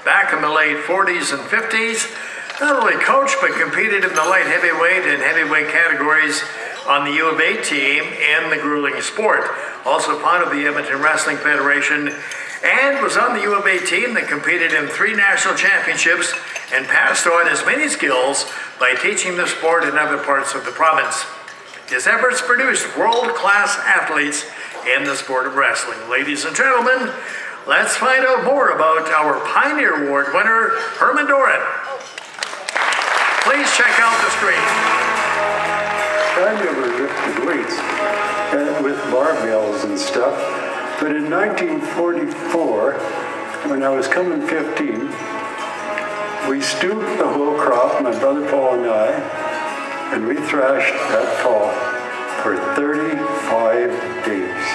Back in the late 40s and 50s, not only coached but competed in the light heavyweight and heavyweight categories on the U of A team in the grueling sport. Also part of the Edmonton Wrestling Federation, and was on the U of A team that competed in 3 national championships and passed on his many skills by teaching the sport in other parts of the province. His efforts produced world-class athletes in the sport of wrestling. Ladies and gentlemen, let's find out more about our Pioneer Award winner, Herman Dorin. Please check out the screen. I never lifted weights with barbells and stuff, but in 1944, when I was coming 15, we stooped the whole crop, my brother Paul and I, and we thrashed that fall for 35 days.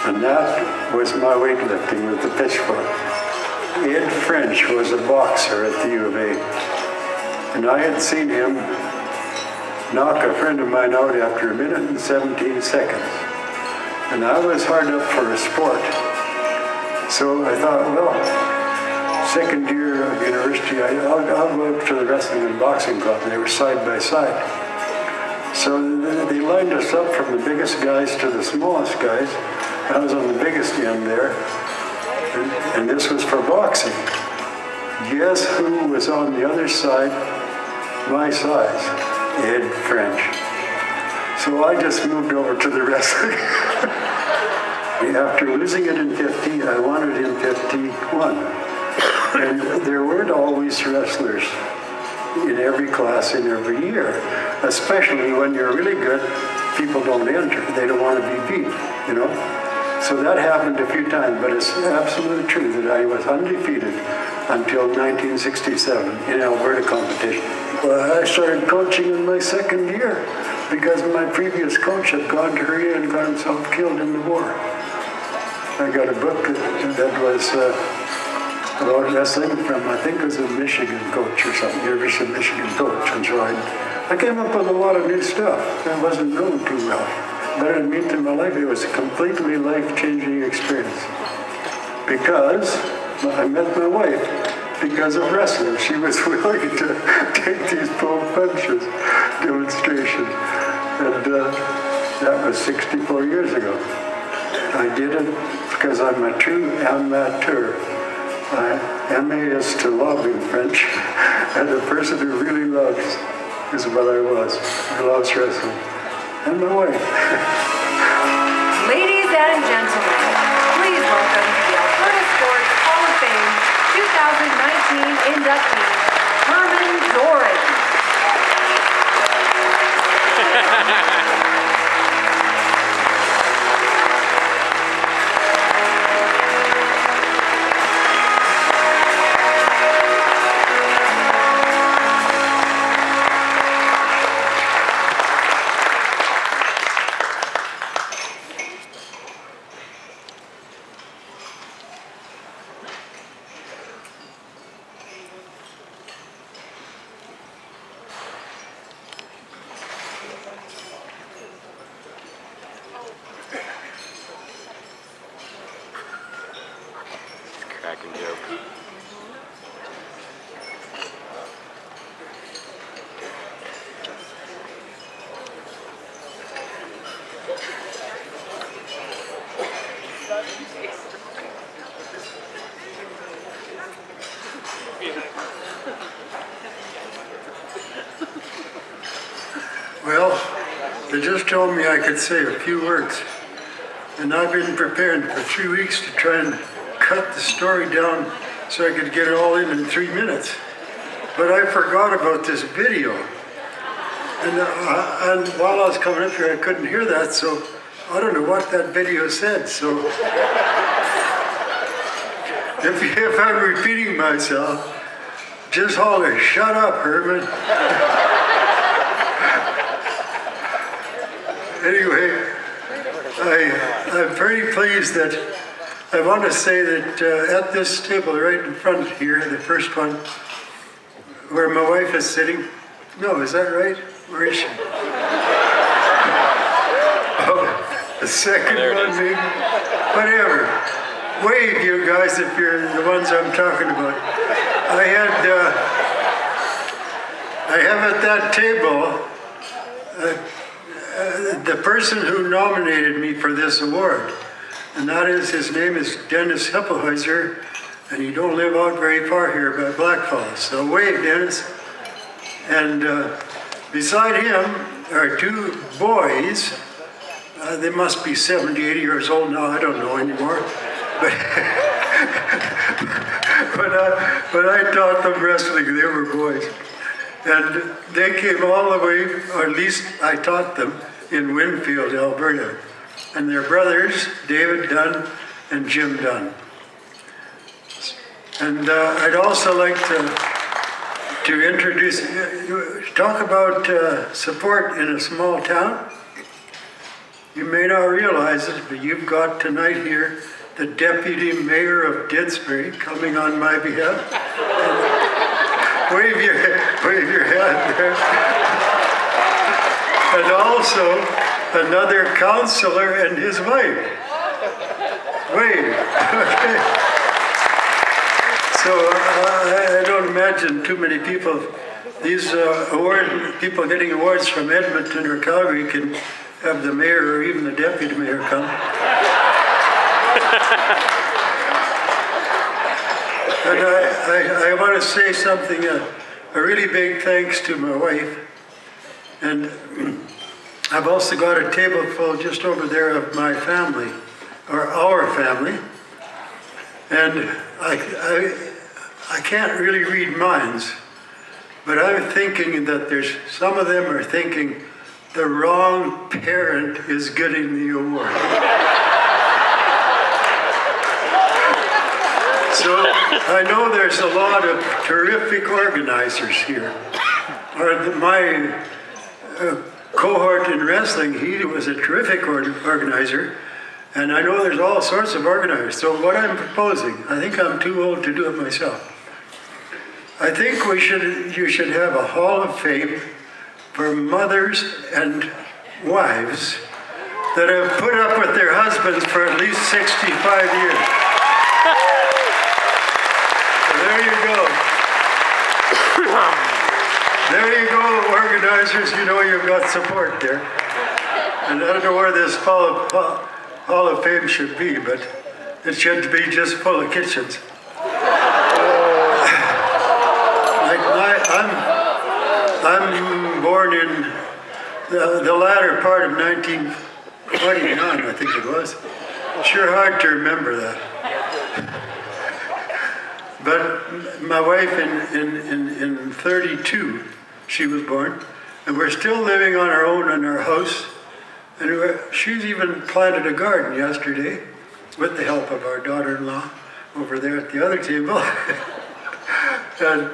And that was my weightlifting with the pitchfork. Ed French was a boxer at the U of A, and I had seen him knock a friend of mine out after 1 minute and 17 seconds. And I was hard up for a sport. So I thought, well, second year of university, I'll go up to the wrestling and boxing club. They were side by side. So they lined us up from the biggest guys to the smallest guys. I was on the biggest end there. And this was for boxing. Guess who was on the other side, my size? Ed French. So I just moved over to the wrestling. After losing it in 50, I won it in 51. And there weren't always wrestlers in every class in every year. Especially when you're really good, people don't enter. They don't want to be beat, you know? So that happened a few times, but it's absolutely true that I was undefeated until 1967 in Alberta competition. Well, I started coaching in my second year because my previous coach had gone to Korea and got himself killed in the war. I got a book that was about wrestling from, I think it was a Michigan coach or something, University of Michigan coach. And so I came up with a lot of new stuff that wasn't known too well. But it meant in my life, it was a completely life-changing experience. Because I met my wife because of wrestling. She was willing to take these pull punches demonstration. And that was 64 years ago. I did it because I'm a true amateur. MA is to love in French, and a person who really loves is what I was. Who loves wrestling. And my wife. Ladies and gentlemen, please welcome to the Alberta Sports Hall of Fame 2019 inductee, Herman Dorin. Cracking joke. Well, they just told me I could say a few words. And I've been preparing for 3 weeks to try and cut the story down so I could get it all in 3 minutes. But I forgot about this video. And while I was coming up here, I couldn't hear that, so I don't know what that video said. So if I'm repeating myself, just holler, "Shut up, Herman." Anyway, I'm very pleased that I want to say that at this table right in front here, the first one, where my wife is sitting, no, is that right? Where is she? Oh, the second one, maybe? Whatever. Wave, you guys, if you're the ones I'm talking about. I have at that table the person who nominated me for this award, and that is, his name is Dennis Heppelhäuser, and he don't live out very far here by Black Falls. So wave, Dennis. And beside him are two boys. They must be 70, 80 years old now. I don't know anymore. But I taught them wrestling. They were boys. And they came all the way, or at least I taught them, in Winfield, Alberta. And their brothers, David Dunn and Jim Dunn. And I'd also like to introduce, talk about support in a small town. You may not realize it, but you've got tonight here the Deputy Mayor of Didsbury coming on my behalf. Wave your hand there. And also another councillor and his wife. Wave. Okay. So I don't imagine too many people, these people getting awards from Edmonton or Calgary can have the mayor or even the deputy mayor come. And I want to say something, a really big thanks to my wife. And I've also got a table full just over there of my family, or our family. And I can't really read minds, but I'm thinking that some of them are thinking the wrong parent is getting the award. So I know there's a lot of terrific organizers here. My cohort in wrestling, he was a terrific organizer. And I know there's all sorts of organizers. So what I'm proposing, I think I'm too old to do it myself. I think you should have a Hall of Fame for mothers and wives that have put up with their husbands for at least 65 years. So there you go. There you go, organizers. You know you've got support there. And I don't know where this Hall of Fame should be, but it should be just full of kitchens. I'm born in the latter part of 1929, I think it was. Sure hard to remember that. But my wife in 32, she was born, and we're still living on our own in our house. And she's even planted a garden yesterday with the help of our daughter-in-law over there at the other table. And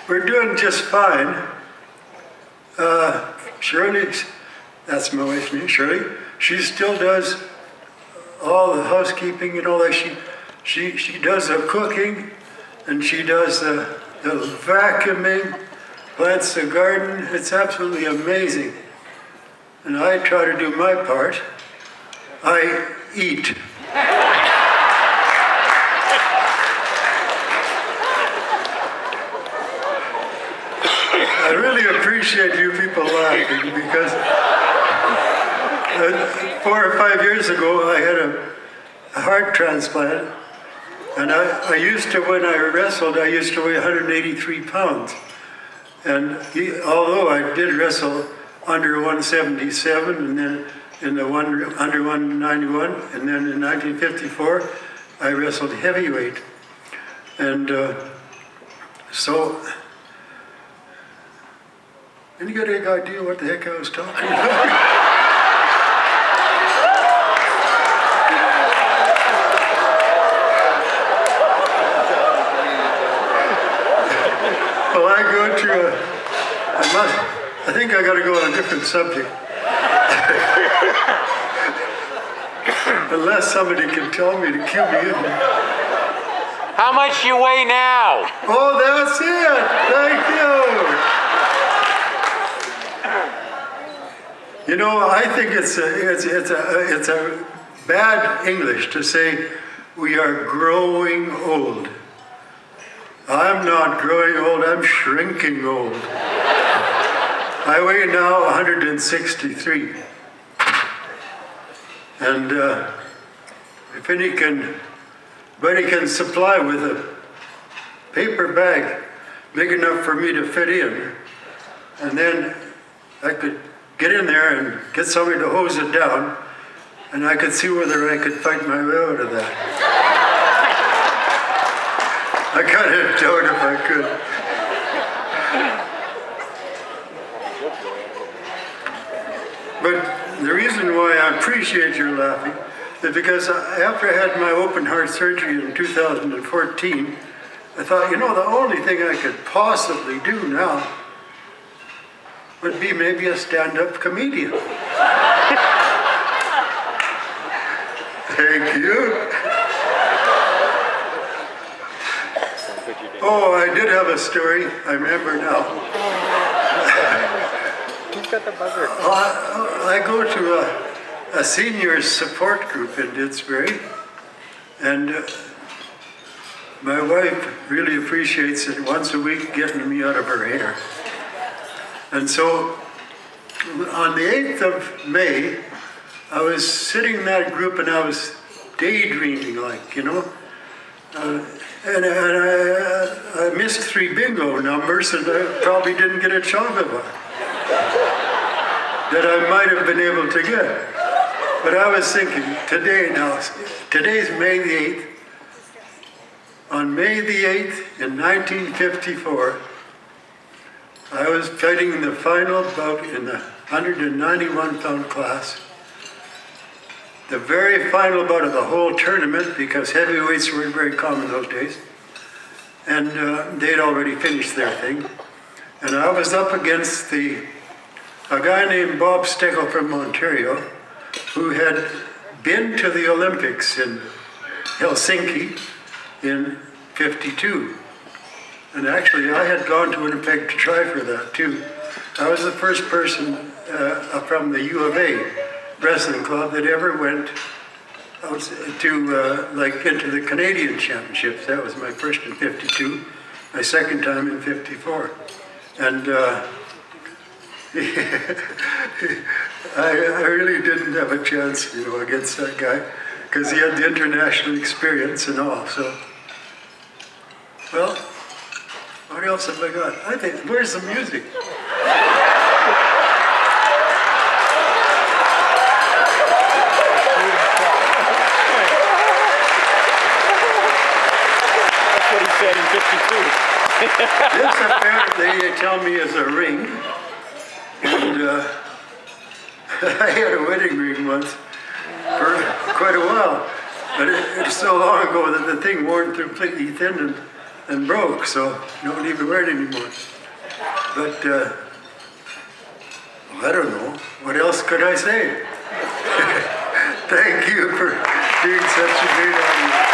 we're doing just fine. Shirley, that's my wife's name, Shirley. She still does all the housekeeping and all that. She does the cooking, and she does the vacuuming, plants the garden. It's absolutely amazing. And I try to do my part. I eat. I really appreciate you people laughing because 4 or 5 years ago I had a heart transplant, and I used to, when I wrestled, I used to weigh 183 pounds. And although I did wrestle under 177, and then under 191, and then in 1954, I wrestled heavyweight. And so, any good idea what the heck I was talking about? Well, I go to I think I got to go on a different subject. Unless somebody can tell me to cue me in. How much you weigh now? Oh, that's it. Thank you. You know, I think it's a bad English to say we are growing old. I'm not growing old, I'm shrinking old. I weigh now 163. And if anybody can supply with a paper bag big enough for me to fit in, and then I could get in there and get somebody to hose it down, and I could see whether I could fight my way out of that. I kind of doubt if I could. But the reason why I appreciate your laughing is because after I had my open heart surgery in 2014, I thought, the only thing I could possibly do now would be maybe a stand-up comedian. Thank you. Oh, I did have a story. I remember now. Who's got the buzzer? I go to a senior support group in Didsbury, and my wife really appreciates it once a week getting me out of her hair. And so on the 8th of May, I was sitting in that group and I was daydreaming and I missed 3 bingo numbers and I probably didn't get a chocolate bar that I might have been able to get. But I was thinking, today's May the 8th. On May the 8th in 1954, I was fighting the final bout in the 191-pound class. The very final bout of the whole tournament, because heavyweights weren't very common those days. And they'd already finished their thing. And I was up against a guy named Bob Steckel from Ontario, who had been to the Olympics in Helsinki in 52. And actually, I had gone to Winnipeg to try for that too. I was the first person from the U of A wrestling club that ever went out to into the Canadian Championships. That was my first in 52, my second time in 54. And I really didn't have a chance, against that guy, because he had the international experience and all. So, well, what else have I got? I think, where's the music? That's what he said in 52. This apparently, they tell me, is a ring. And I had a wedding ring once for quite a while. But it's so long ago that the thing wore completely thin and broke, so nobody even wear it anymore. But I don't know. What else could I say? Thank you for being such a great audience.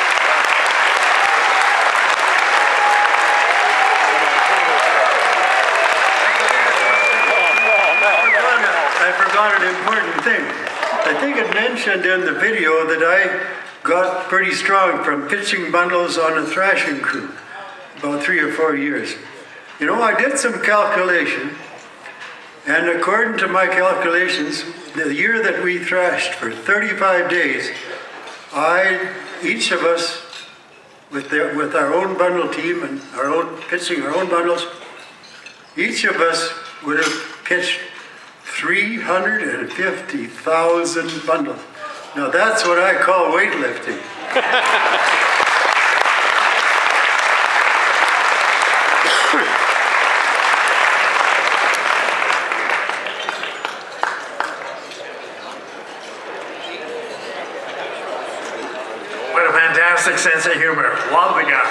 I forgot an important thing. I think it mentioned in the video that I got pretty strong from pitching bundles on a thrashing crew about 3 or 4 years. I did some calculation, and according to my calculations, the year that we thrashed for 35 days, each of us, with our own bundle team and pitching our own bundles, each of us would have pitched 350,000 bundles. Now that's what I call weightlifting. What a fantastic sense of humor. Love the guy.